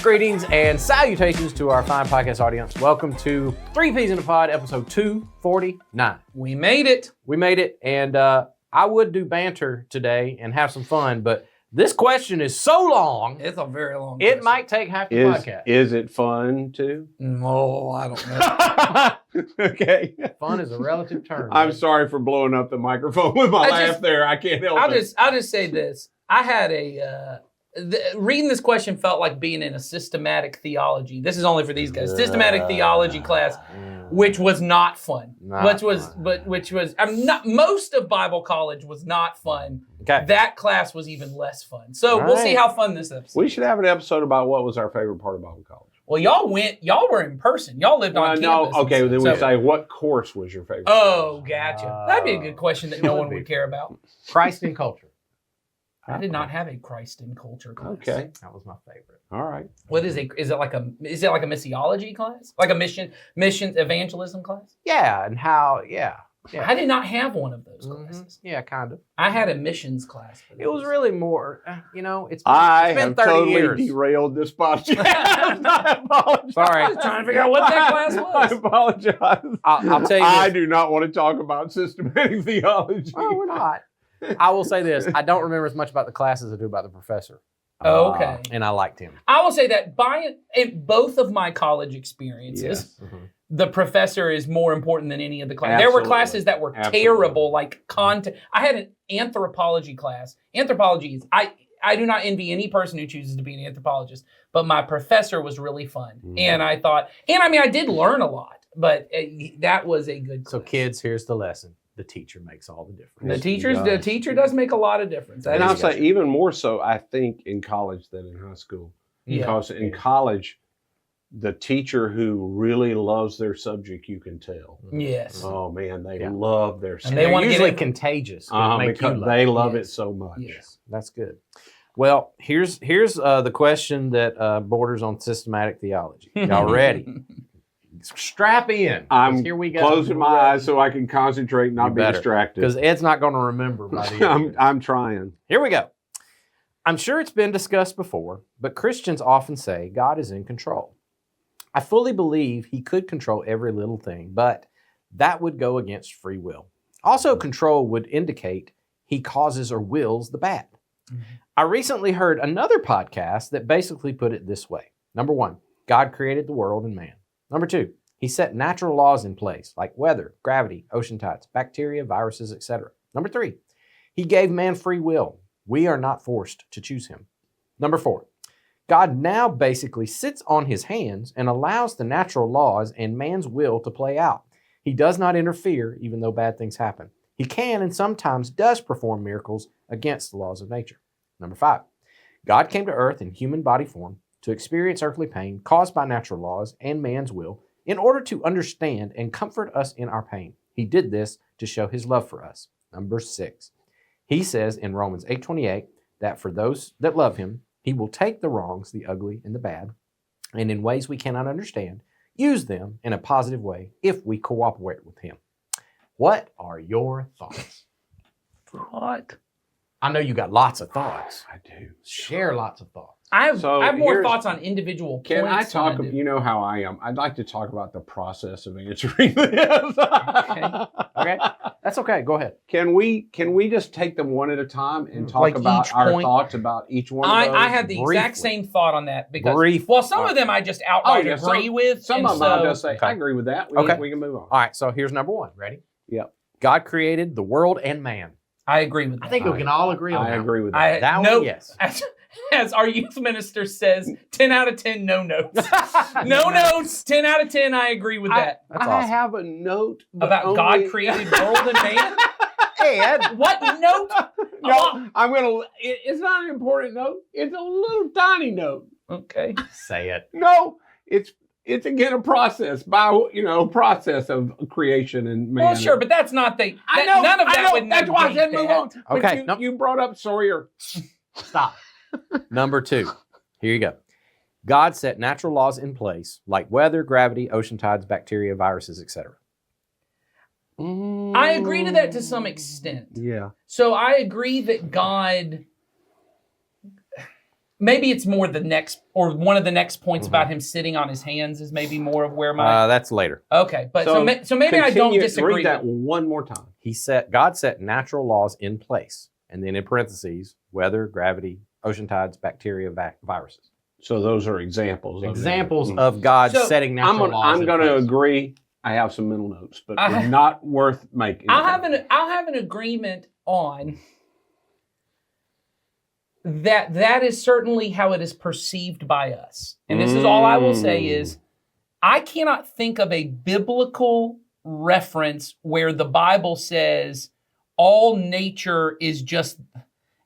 Greetings and salutations to our fine podcast audience. Welcome to 3 Peas in a Pod, episode 249. We made it. We made it, and I would do banter today and have some fun, but this question is so long, It's a very long it might take half the podcast. Is it fun too? No, I don't know. Okay. Fun is a relative term. I'm right? sorry for blowing up the microphone with my laugh there. I can't help it. I'll just say this. I had reading this question felt like being in a systematic theology. This is only for these guys. Systematic theology class, which was not fun. Which was not most of Bible college was not fun. Okay. That class was even less fun. So we'll see how fun this episode. We should have an episode about what was our favorite part of Bible college. Well, y'all were in person. Y'all lived on campus. Okay, then we say, what course was your favorite? Oh, gotcha. That'd be a good question that no one would care about. Christ in culture. I did not have a Christ in culture class. Okay. That was my favorite. All right. What is it? Is it like a missiology class? Like a missions evangelism class? Yeah, and how, yeah. I did not have one of those classes. Yeah, kind of. I had a missions class. It was really more, it's I been have 30 totally years. derailed this podcast. I apologize. Sorry. I was trying to figure out what that class I was. apologize. I'll tell you I this. do not want to talk about systematic theology. Oh, we're not. I will say this. I don't remember as much about the class as I do about the professor. Okay. And I liked him. I will say that in both of my college experiences, Yes. the professor is more important than any of the classes. Absolutely. There were classes that were terrible, like content. I had an anthropology class. Anthropology is, I do not envy any person who chooses to be an anthropologist, but my professor was really fun. And I thought, I did learn a lot, but that was a good class. So kids, here's the lesson. The teacher makes all the difference. The teacher does make a lot of difference. And I'll say even more so, I think, in college than in high school. Yeah. Because in college, the teacher who really loves their subject, you can tell. Yes. Oh, man, they love their And subject. they They're wanna get usually it- contagious. Make you Because love they it. love Yes. it so much. Yes. That's good. Well, here's the question that borders on systematic theology. Y'all ready? Strap in. 'Cause I'm here we go. closing my eyes so I can concentrate and not be distracted. Because Ed's not going to remember by the end. I'm trying. Here we go. I'm sure it's been discussed before, but Christians often say God is in control. I fully believe he could control every little thing, but that would go against free will. Also, control would indicate he causes or wills the bad. I recently heard another podcast that basically put it this way. Number 1, God created the world and man. Number 2, he set natural laws in place like weather, gravity, ocean tides, bacteria, viruses, etc. Number 3, he gave man free will. We are not forced to choose him. Number 4, God now basically sits on his hands and allows the natural laws and man's will to play out. He does not interfere even though bad things happen. He can and sometimes does perform miracles against the laws of nature. Number 5, God came to earth in human body form to experience earthly pain caused by natural laws and man's will in order to understand and comfort us in our pain. He did this to show his love for us. Number 6, he says in Romans 8:28 that for those that love him, he will take the wrongs, the ugly, and the bad, and in ways we cannot understand, use them in a positive way if we cooperate with him. What are your thoughts? What? I know you got lots of thoughts. I do. Share lots of thoughts. I have more here's- thoughts on individual points. Can I talk? than I do. You know how I am. I'd like to talk about the process of answering this. Okay, that's okay. Go ahead. Can we just take them one at a time and talk Like about each our point? thoughts about each one of those? I had the exact briefly. same thought on that because Brief. well, some of them I just outright yeah, agree with. Some and of them I'll so- just say, Okay. I agree with that. Okay. We can move on. All right, so here's number 1. Ready? Yep. God created the world and man. I agree with that. I think we can all agree on I that. agree with that. I That no, one, yes. As our youth minister says, 10 out of 10, no notes. No notes, 10 out of 10, I agree with that. That's I awesome. have a note but About only- God created world and man? Ed, What note? No, I'm gonna. It's not an important note. It's a little tiny note. Okay. say it. No, it's again a process process of creation and man. Well, sure, but that's not the. I know. None of that would That's why I said negate move that. on. But Okay, you, nope. you brought up Sawyer. Stop. Number 2. Here you go. God set natural laws in place like weather, gravity, ocean tides, bacteria, viruses, etc. I agree to that to some extent. Yeah. So I agree that God maybe it's more the next, or one of the next points about him sitting on his hands is maybe more of where my. That's later. Okay, but so maybe I don't disagree. Read that one more time. God set natural laws in place, and then in parentheses, weather, gravity, ocean tides, bacteria, viruses. So those are examples. Examples of God setting natural laws. I'm going to agree. I have some mental notes, but they're not worth making. I'll have an agreement on that. That is certainly how it is perceived by us. And this is all I will say is, I cannot think of a biblical reference where the Bible says all nature is just,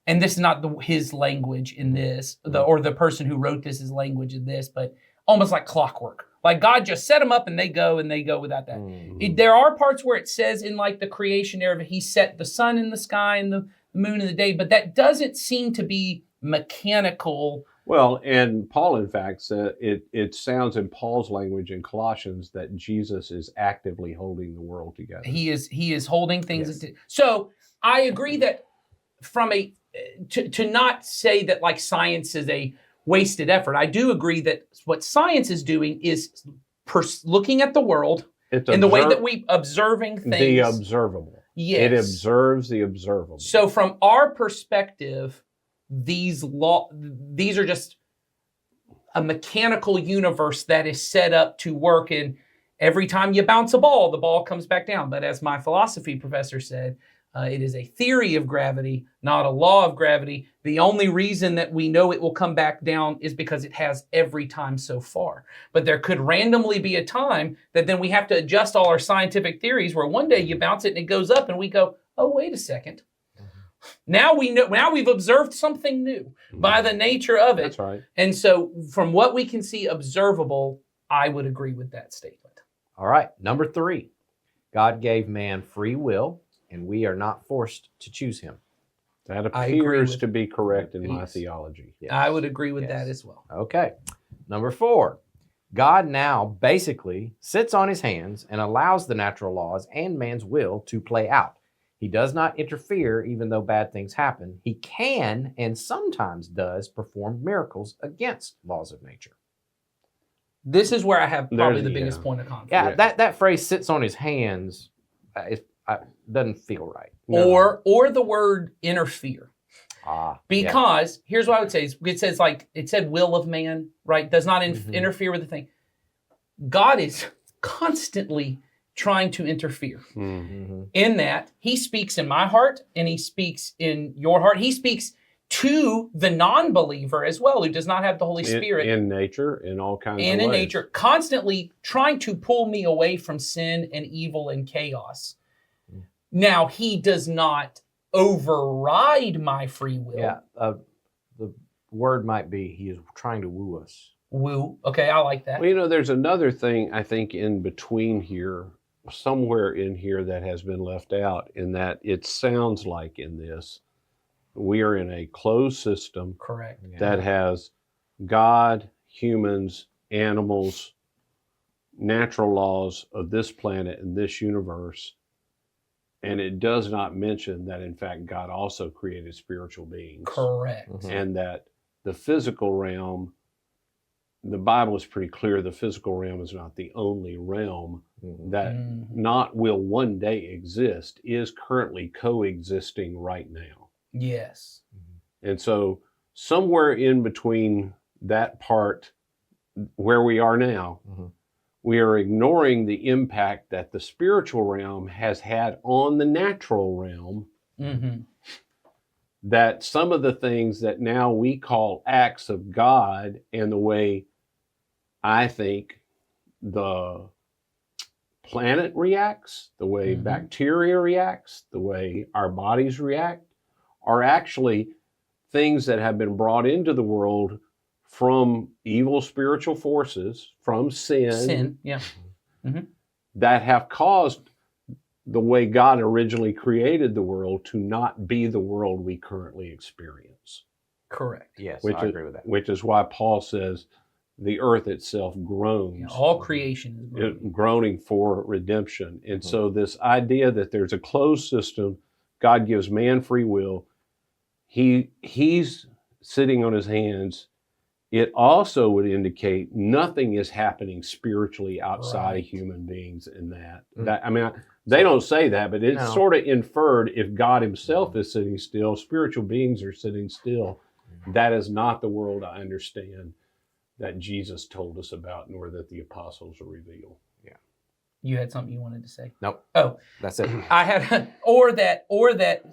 and this is not his language in this, or the person who wrote this is language in this, but almost like clockwork. Like God just set them up and they go without that. There are parts where it says in like the creation narrative, he set the sun in the sky and the moon in the day, but that doesn't seem to be mechanical. Well, and Paul, in fact, said it sounds in Paul's language in Colossians that Jesus is actively holding the world together. He is holding things. Yes. So I agree that from to not say that like science is a wasted effort. I do agree that what science is doing is looking at the world in the way that we observing things. The observable. Yes. It observes the observable. So from our perspective, these are just a mechanical universe that is set up to work, and every time you bounce a ball, the ball comes back down. But as my philosophy professor said, it is a theory of gravity, not a law of gravity. The only reason that we know it will come back down is because it has every time so far. But there could randomly be a time that then we have to adjust all our scientific theories where one day you bounce it and it goes up and we go, oh, wait a second. Now we know. Now we've observed something new by the nature of it. That's right. And so from what we can see observable, I would agree with that statement. All right. Number 3, God gave man free will, and we are not forced to choose him. That appears to be correct in my theology. Yes. I would agree with that as well. Okay. Number 4, God now basically sits on his hands and allows the natural laws and man's will to play out. He does not interfere even though bad things happen. He can, and sometimes does, perform miracles against laws of nature. This is where I have probably the biggest point of conflict. Yeah, that phrase "sits on his hands" doesn't feel right. No. Or the word interfere. Because here's what I would say: it says it said will of man, right? Does not interfere with the thing. God is constantly trying to interfere in that he speaks in my heart and he speaks in your heart. He speaks to the non-believer as well, who does not have the Holy Spirit. In nature, in all kinds of ways. And in nature, constantly trying to pull me away from sin and evil and chaos. Now, he does not override my free will. Yeah, the word might be he is trying to woo us. Woo. Okay, I like that. Well, there's another thing I think in between here, somewhere in here that has been left out, in that it sounds like in this, we are in a closed system. Correct. That has God, humans, animals, natural laws of this planet and this universe. And it does not mention that, in fact, God also created spiritual beings. Correct. And that the physical realm, the Bible is pretty clear, the physical realm is not the only realm that not will one day exist, is currently coexisting right now. Yes. And so somewhere in between that part where we are now, we are ignoring the impact that the spiritual realm has had on the natural realm. That some of the things that now we call acts of God, and the way I think the planet reacts, the way bacteria reacts, the way our bodies react, are actually things that have been brought into the world from evil spiritual forces, from sin, that have caused the way God originally created the world to not be the world we currently experience. Correct. Yes, I agree with that. Which is why Paul says the earth itself groans. Yeah, all creation is groaning for redemption. And so this idea that there's a closed system, God gives man free will, he's sitting on his hands, it also would indicate nothing is happening spiritually outside Right. of human beings in that. Mm. That I mean, they don't say that, but it's No. sort of inferred if God himself is sitting still, spiritual beings are sitting still. That is not the world I understand that Jesus told us about, nor that the apostles reveal. You had something you wanted to say? Nope. Oh, That's it. I had, or that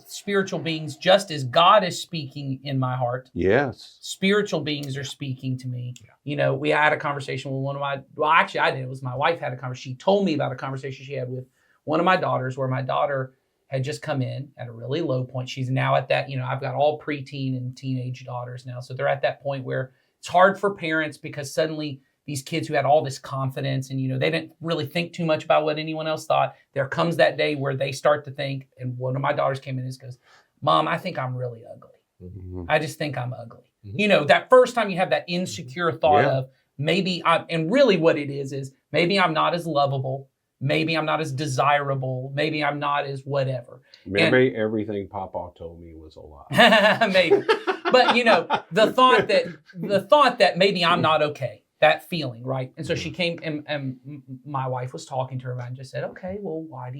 spiritual beings, just as God is speaking in my heart, Yes. spiritual beings are speaking to me. You know, we had a conversation with one of my, well, actually I did. It was my wife had a conversation. She told me about a conversation she had with one of my daughters, where my daughter had just come in at a really low point. She's now at that, you know, I've got all preteen and teenage daughters now. So they're at that point where it's hard for parents, because suddenly these kids who had all this confidence and, you know, they didn't really think too much about what anyone else thought. There comes that day where they start to think, and one of my daughters came in and goes, Mom, I think I'm really ugly. Mhm. I just think I'm ugly. Mhm. You know, that first time you have that insecure thought Yeah. of maybe and really what it is maybe I'm not as lovable. Maybe I'm not as desirable. Maybe I'm not as whatever. Maybe everything Papa told me was a lie. Maybe. But, you know, the thought that maybe I'm not okay. That feeling, right? And so she came, and my wife was talking to her about it and just said, okay, well, why do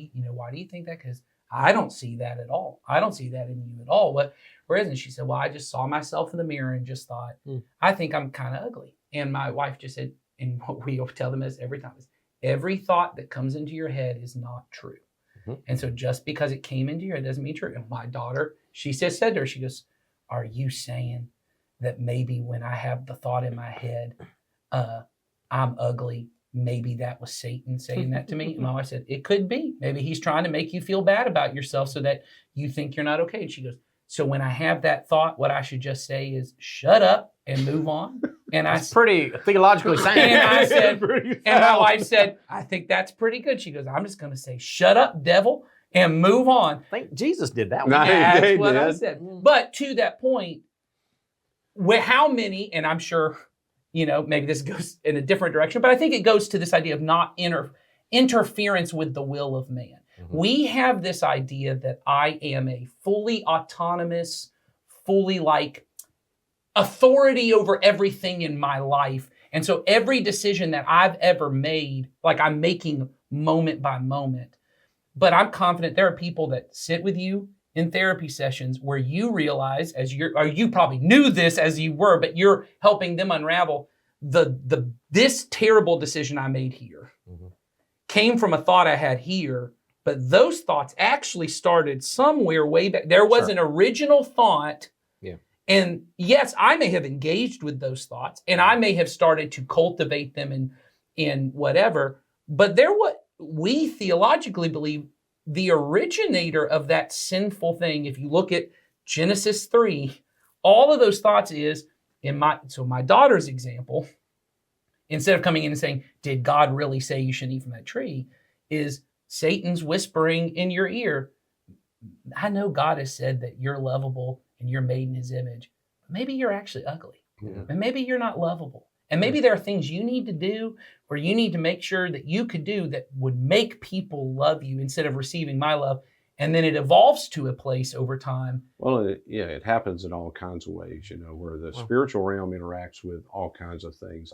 you think that? Because I don't see that at all. I don't see that in you at all. Where is it? She said, well, I just saw myself in the mirror and just thought, I think I'm kind of ugly. And my wife just said, and what we tell them is every time is, every thought that comes into your head is not true. Mhm. And so just because it came into your head doesn't mean true. And my daughter, she said to her, she goes, are you saying that maybe when I have the thought in my head, I'm ugly, maybe that was Satan saying that to me? And my wife said, it could be. Maybe he's trying to make you feel bad about yourself so that you think you're not okay. And she goes, so when I have that thought, what I should just say is shut up and move on. And That's pretty theologically sound. And I said, Pretty and my sound. wife said, I think that's pretty good. She goes, I'm just going to say, shut up, devil, and move on. I think Jesus did that No, one. he That's did. what I said. But to that point, how many, and I'm sure, you know, maybe this goes in a different direction, but I think it goes to this idea of not interference with the will of man. Mhm. We have this idea that I am a fully autonomous, fully like authority over everything in my life. And so every decision that I've ever made, like I'm making moment by moment. But I'm confident there are people that sit with you in therapy sessions where you realize, or you probably knew this as you were, but you're helping them unravel this terrible decision I made here Mhm. came from a thought I had here, but those thoughts actually started somewhere way back. There was Sure. an original thought. Yeah. And yes, I may have engaged with those thoughts and I may have started to cultivate them in whatever, but we theologically believe the originator of that sinful thing, if you look at Genesis 3, all of those thoughts is my daughter's example, instead of coming in and saying, did God really say you shouldn't eat from that tree? Is Satan's whispering in your ear, I know God has said that you're lovable and you're made in his image. Maybe you're actually ugly. Yeah. And maybe you're not lovable. And maybe there are things you need to do or you need to make sure that you could do that would make people love you instead of receiving my love. And then it evolves to a place over time. Well, it happens in all kinds of ways, you know, where the spiritual realm interacts with all kinds of things.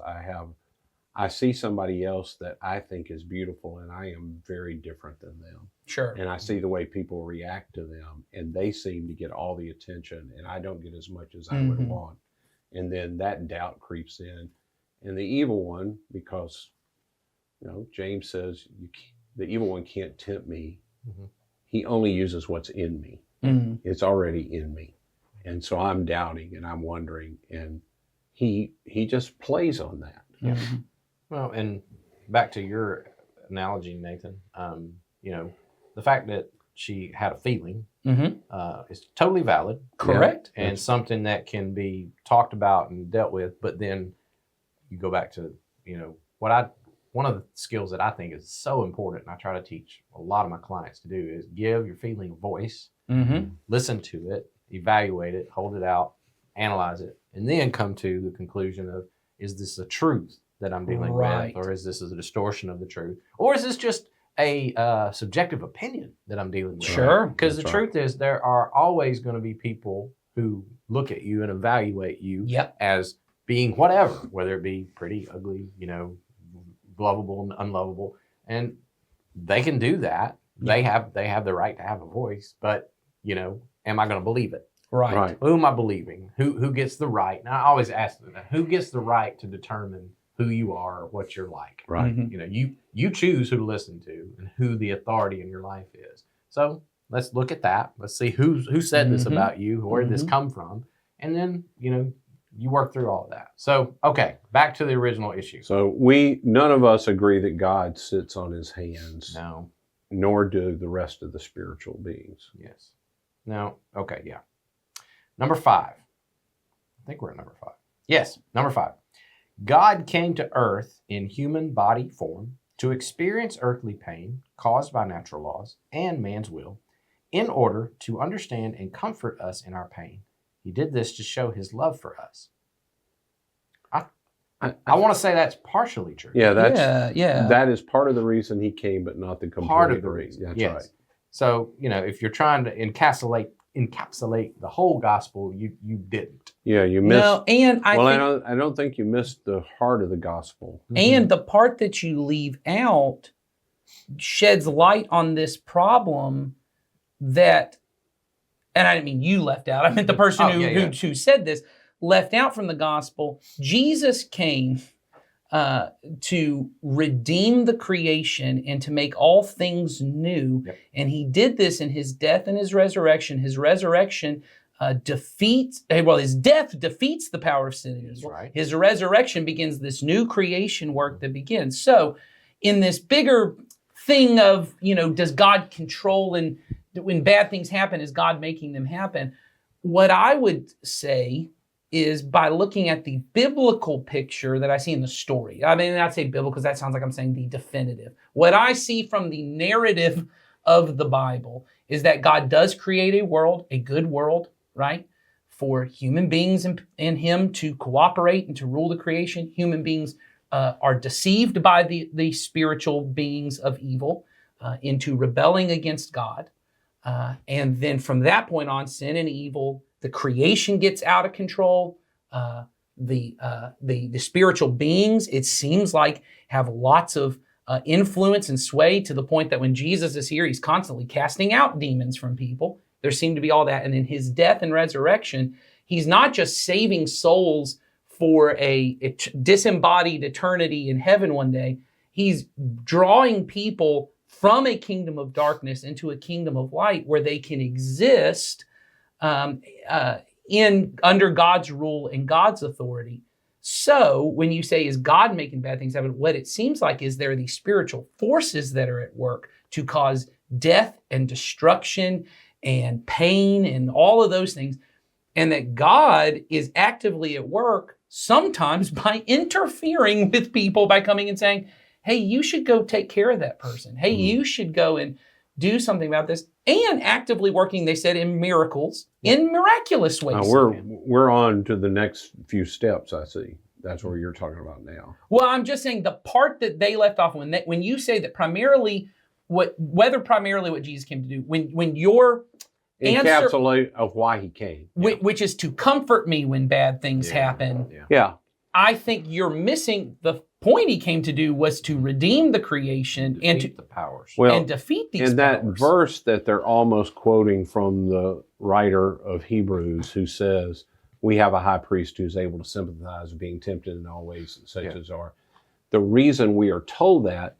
I see somebody else that I think is beautiful and I am very different than them. Sure. And I see the way people react to them and they seem to get all the attention and I don't get as much as I would Mhm. want. And then that doubt creeps in. And the evil one, because, you know, James says the evil one can't tempt me. Mhm. He only uses what's in me. Mhm. It's already in me. And so I'm doubting and I'm wondering. And he just plays on that. Mhm. Well, and back to your analogy, Nathan, you know, the fact that she had a feeling Mhm. is totally valid Correct. and something that can be talked about and dealt with. But then you go back to, you know, one of the skills that I think is so important, and I try to teach a lot of my clients to do, is give your feeling a voice, Mm-hmm. listen to it, evaluate it, hold it out, analyze it, and then come to the conclusion of, is this a truth that I'm dealing Right. with, or is this a distortion of the truth, or is this just a subjective opinion that I'm dealing with? Sure. Because the That's right. truth is there are always going to be people who look at you and evaluate you Yep. as being whatever, whether it be pretty, ugly, lovable and unlovable, and they can do that. Yeah. They have the right to have a voice, but am I going to believe it? Right. Who am I believing? Who gets the right? And I always ask them that. Who gets the right to determine who you are or what you're like? Right. Mhm. You choose who to listen to and who the authority in your life is. So let's look at that. Let's see who said this Mhm. about you. Where did this Mhm. come from? And then you work through all of that. So okay, back to the original issue. So none of us agree that God sits on his hands, No. nor do the rest of the spiritual beings. Yes. No. Okay. Yeah. Number 5. I think we're at number 5. Yes. Number 5. God came to earth in human body form to experience earthly pain caused by natural laws and man's will in order to understand and comfort us in our pain. He did this to show his love for us. I want to say that's partially true. Yeah, that is part of the reason he came, but not the complete Part of the reason. That's yes. right. So, if you're trying to encapsulate the whole gospel, you didn't. Yeah, you missed. No, and I don't think you missed the heart of the gospel. And the part that you leave out sheds light on this problem that, and I didn't mean you left out, I meant the person who said this, left out from the gospel. Jesus came to redeem the creation and to make all things new. Yep. And he did this in his death and his resurrection. His resurrection his death defeats the power of sin. That's right. His resurrection begins this new creation work that begins. So in this bigger thing of, does God control, and when bad things happen, is God making them happen? What I would say is, by looking at the biblical picture that I see in the story. I mean, I'd say biblical because that sounds like I'm saying the definitive. What I see from the narrative of the Bible is that God does create a world, a good world, right? For human beings and him to cooperate and to rule the creation. Human beings are deceived by the spiritual beings of evil into rebelling against God. And then from that point on, sin and evil, the creation gets out of control. The spiritual beings, it seems like, have lots of influence and sway, to the point that when Jesus is here, he's constantly casting out demons from people. There seemed to be all that. And in his death and resurrection, he's not just saving souls for a disembodied eternity in heaven one day. He's drawing people from a kingdom of darkness into a kingdom of light where they can exist under God's rule and God's authority. So when you say, is God making bad things happen? What it seems like is there are these spiritual forces that are at work to cause death and destruction and pain and all of those things. And that God is actively at work, sometimes by interfering with people, by coming and saying, hey, you should go take care of that person. Hey, you should go and do something about this. And actively working, they said, in miracles, in miraculous ways. We're on to the next few steps, I see. That's what you're talking about now. Well, I'm just saying the part that they left off, when you say that primarily what Jesus came to do, when your encapsulate of why he came, which is to comfort me when bad things happen. Yeah. I think you're missing the point he came to do, was to redeem the creation and to the powers. And defeat these powers. And that verse that they're almost quoting from the writer of Hebrews, who says, we have a high priest who's able to sympathize with being tempted in all ways such as are. The reason we are told that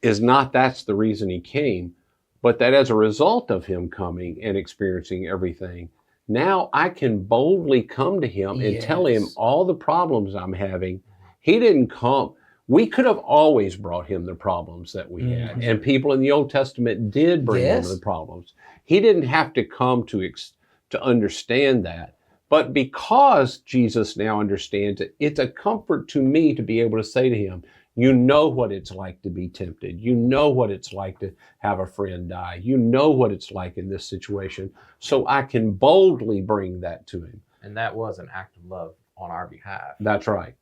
is not that's the reason he came, but that as a result of him coming and experiencing everything, now I can boldly come to him and tell him all the problems I'm having. He didn't come. We could have always brought him the problems that we had. And people in the Old Testament did bring him the problems. He didn't have to come to understand that. But because Jesus now understands it, it's a comfort to me to be able to say to him, you know what it's like to be tempted. You know what it's like to have a friend die. You know what it's like in this situation. So I can boldly bring that to him. And that was an act of love on our behalf. That's right.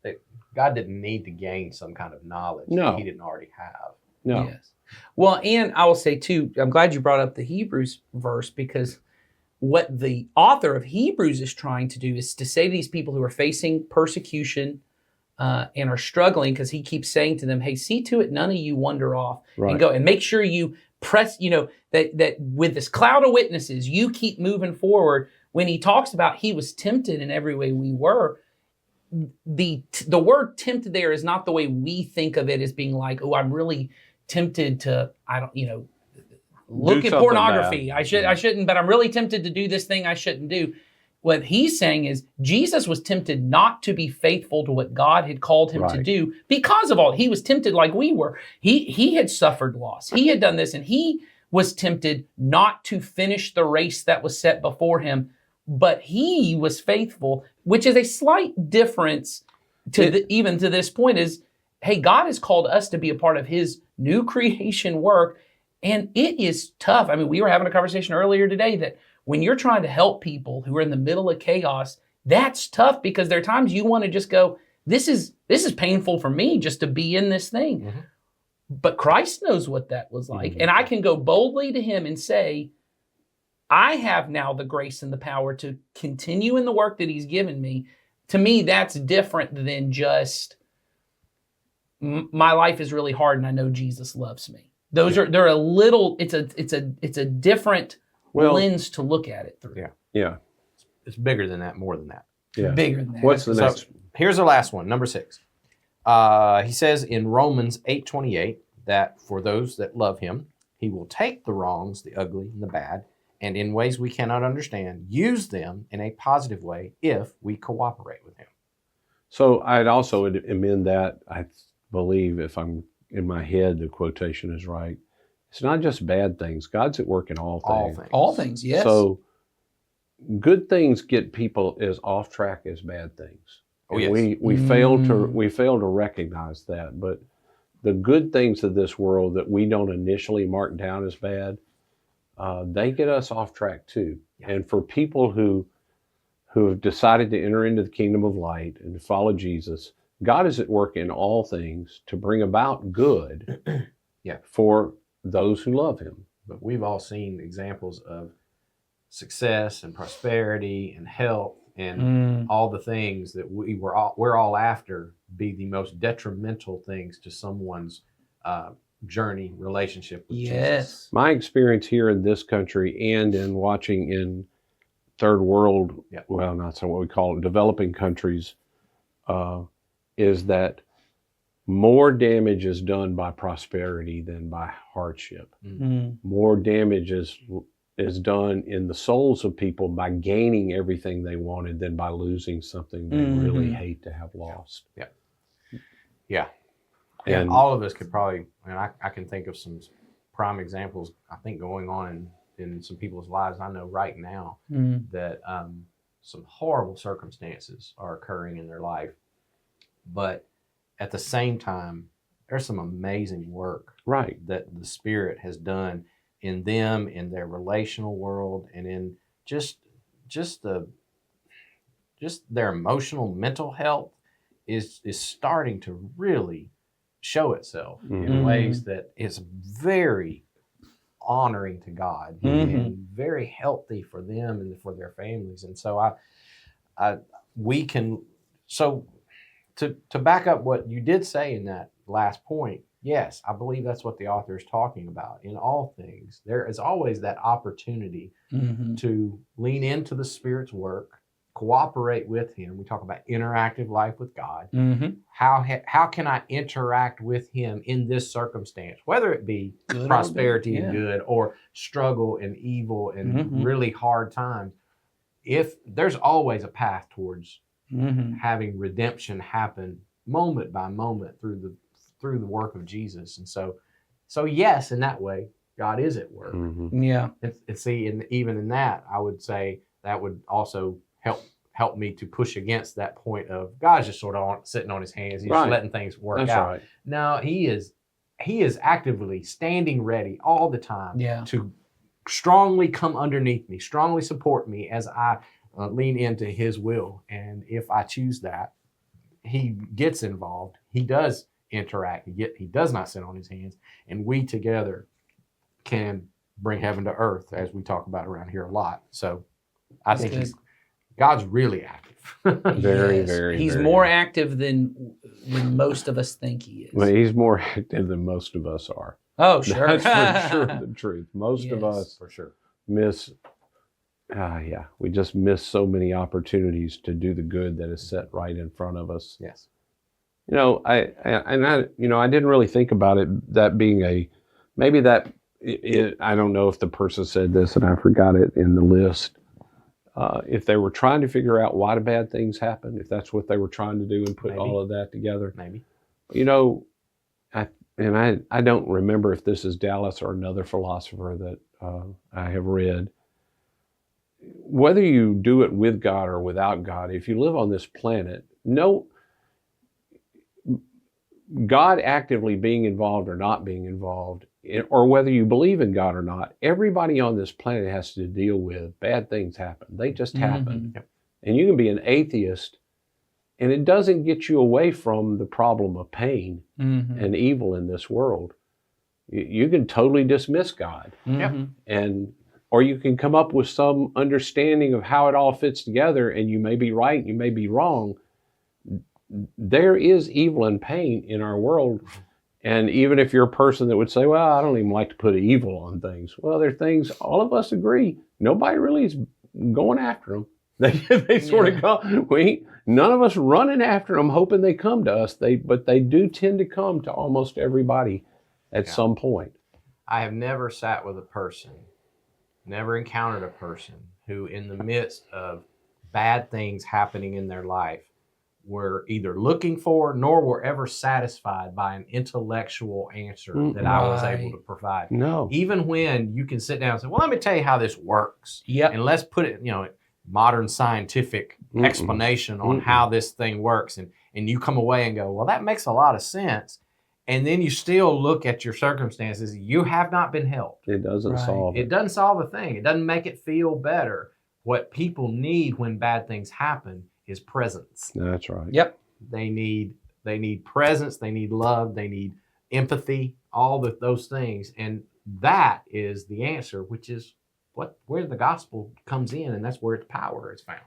God didn't need to gain some kind of knowledge that he didn't already have. No. Yes. Well, and I will say too, I'm glad you brought up the Hebrews verse, because what the author of Hebrews is trying to do is to say to these people who are facing persecution and are struggling, because he keeps saying to them, hey, see to it none of you wander off, and go and make sure you press, that with this cloud of witnesses, you keep moving forward. When he talks about he was tempted in every way we were, the word tempted there is not the way we think of it as being like, oh, I'm really tempted to, look at pornography. I shouldn't, but I'm really tempted to do this thing I shouldn't do. What he's saying is Jesus was tempted not to be faithful to what God had called him to do because of all. He was tempted like we were. He had suffered loss. He had done this, and he was tempted not to finish the race that was set before him, but he was faithful, which is a slight difference even to this point is, hey, God has called us to be a part of his new creation work, and it is tough. I mean, we were having a conversation earlier today that when you're trying to help people who are in the middle of chaos, that's tough because there are times you want to just go, this is painful for me just to be in this thing. Mm-hmm. But Christ knows what that was like. Mm-hmm. And I can go boldly to him and say, I have now the grace and the power to continue in the work that he's given me. To me, that's different than just my life is really hard and I know Jesus loves me. They're a little, it's a different lens to look at it through. Yeah. It's bigger than that, more than that. Yeah. Bigger than that. What's the next? So, here's the last one, number 6. He says in Romans 8:28 that for those that love him, he will take the wrongs, the ugly and the bad, and in ways we cannot understand, use them in a positive way if we cooperate with him. So I'd also amend that. I believe, if I'm in my head, the quotation is right. It's not just bad things. God's at work in all things. All things, yes. So good things get people as off track as bad things. Oh, yes. We fail to recognize that. But the good things of this world that we don't initially mark down as bad, they get us off track too. Yeah. And for people who have decided to enter into the kingdom of light and to follow Jesus, God is at work in all things to bring about good for those who love him. But we've all seen examples of success and prosperity and health and all the things that we're all after be the most detrimental things to someone's journey, relationship with Jesus. My experience here in this country and in watching in third world, well, not so what we call it, developing countries, is that more damage is done by prosperity than by hardship. Mm-hmm. More damage is done in the souls of people by gaining everything they wanted than by losing something they really hate to have lost. Yeah. And all of us could probably, I can think of some prime examples, I think, going on in some people's lives I know right now that some horrible circumstances are occurring in their life. But at the same time, there's some amazing work that the Spirit has done in them, in their relational world, and in just their emotional, mental health is starting to really show itself in ways that is very honoring to God and very healthy for them and for their families. And so to back up what you did say in that last point, yes, I believe that's what the author is talking about. In all things, there is always that opportunity to lean into the Spirit's work, cooperate with him. We talk about interactive life with God. How can I interact with him in this circumstance, whether it be good prosperity and good, or struggle and evil and really hard times? If there's always a path towards having redemption happen moment by moment through the work of Jesus. And so yes, in that way, God is at work. Yeah. And see, and even in that, I would say that would also help me to push against that point of God's just sort of sitting on his hands. He's just letting things work out. Right. No, he is actively standing ready all the time to strongly come underneath me, strongly support me as I lean into his will. And if I choose that, he gets involved. He does interact. He does not sit on his hands. And we together can bring heaven to earth, as we talk about around here a lot. So I That's think good. God's really active. Very, Yes. very, He's very. more active than most of us think he is. Well, he's more active than most of us are. Oh, sure. That's for sure the truth. Most of Yes. us For sure. miss, we just miss so many opportunities to do the good that is set right in front of us. Yes. You know, I didn't really think about it, that being maybe that, I don't know if the person said this and I forgot it in the list. If they were trying to figure out why do bad things happen, if that's what they were trying to do and put Maybe. all of that together. Maybe. You know, I don't remember if this is Dallas or another philosopher that I have read. Whether you do it with God or without God, if you live on this planet, God actively being involved or not being involved, or whether you believe in God or not, everybody on this planet has to deal with bad things happen. They just happen. Yep. And you can be an atheist, and it doesn't get you away from the problem of pain Mhm. and evil in this world. You can totally dismiss God, Mhm. or you can come up with some understanding of how it all fits together, and you may be right, you may be wrong. There is evil and pain in our world. And even if you're a person that would say, well, I don't even like to put evil on things. Well, there are things, all of us agree, nobody really is going after them. They sort of come, none of us running after them, hoping they come to us. But they do tend to come to almost everybody at some point. I have never sat with a person, never encountered a person who, in the midst of bad things happening in their life, were either looking for nor were ever satisfied by an intellectual answer that I was able to provide. No. Even when you can sit down and say, well, let me tell you how this works. Yep. And let's put it, modern scientific explanation on how this thing works. And you come away and go, well, that makes a lot of sense. And then you still look at your circumstances. You have not been helped. It doesn't Right. solve It it. doesn't solve a thing. It doesn't make it feel better. What people need when bad things happen is presence. That's right. Yep. They need presence. They need love. They need empathy. All those things, and that is the answer, which is where the gospel comes in, and that's where its power is found.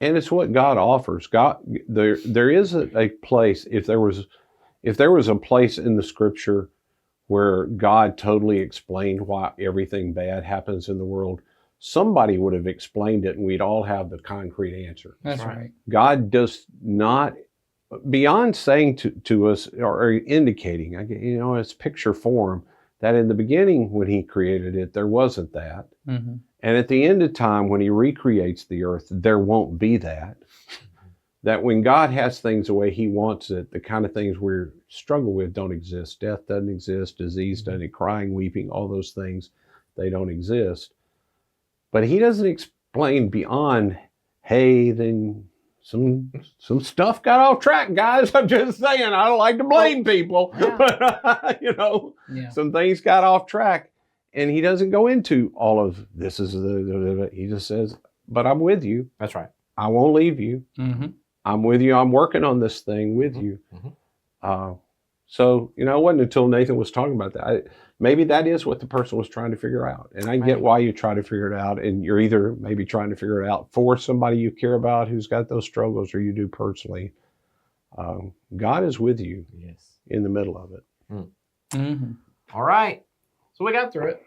And it's what God offers. God, there is a place. If there was a place in the Scripture where God totally explained why everything bad happens in the world, somebody would have explained it, and we'd all have the concrete answer. That's Right. right. God does not, beyond saying to us or indicating, it's picture form, that in the beginning when He created it, there wasn't that. Mhm. And at the end of time, when He recreates the earth, there won't be that. That when God has things the way He wants it, the kind of things we struggle with don't exist. Death doesn't exist, disease doesn't, crying, weeping, all those things, they don't exist. But He doesn't explain beyond, hey, then some stuff got off track, guys. I'm just saying, I don't like to blame people. Yeah. But, Yeah. some things got off track. And He doesn't go into all of this is He just says, but I'm with you. That's right. I won't leave you. Mm-hmm. I'm with you. I'm working on this thing with you. Mhm. So, it wasn't until Nathan was talking about that. Maybe that is what the person was trying to figure out. And I get why you try to figure it out. And you're either maybe trying to figure it out for somebody you care about who's got those struggles, or you do personally. God is with you Yes. in the middle of it. Mm-hmm. All right. So we got through it.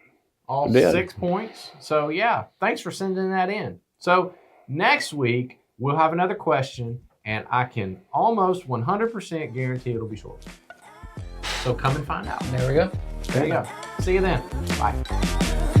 All We did. 6 points. So yeah, thanks for sending that in. So next week we'll have another question, and I can almost 100% guarantee it'll be short. So come and find out. There we go. There you go. See you then. Bye.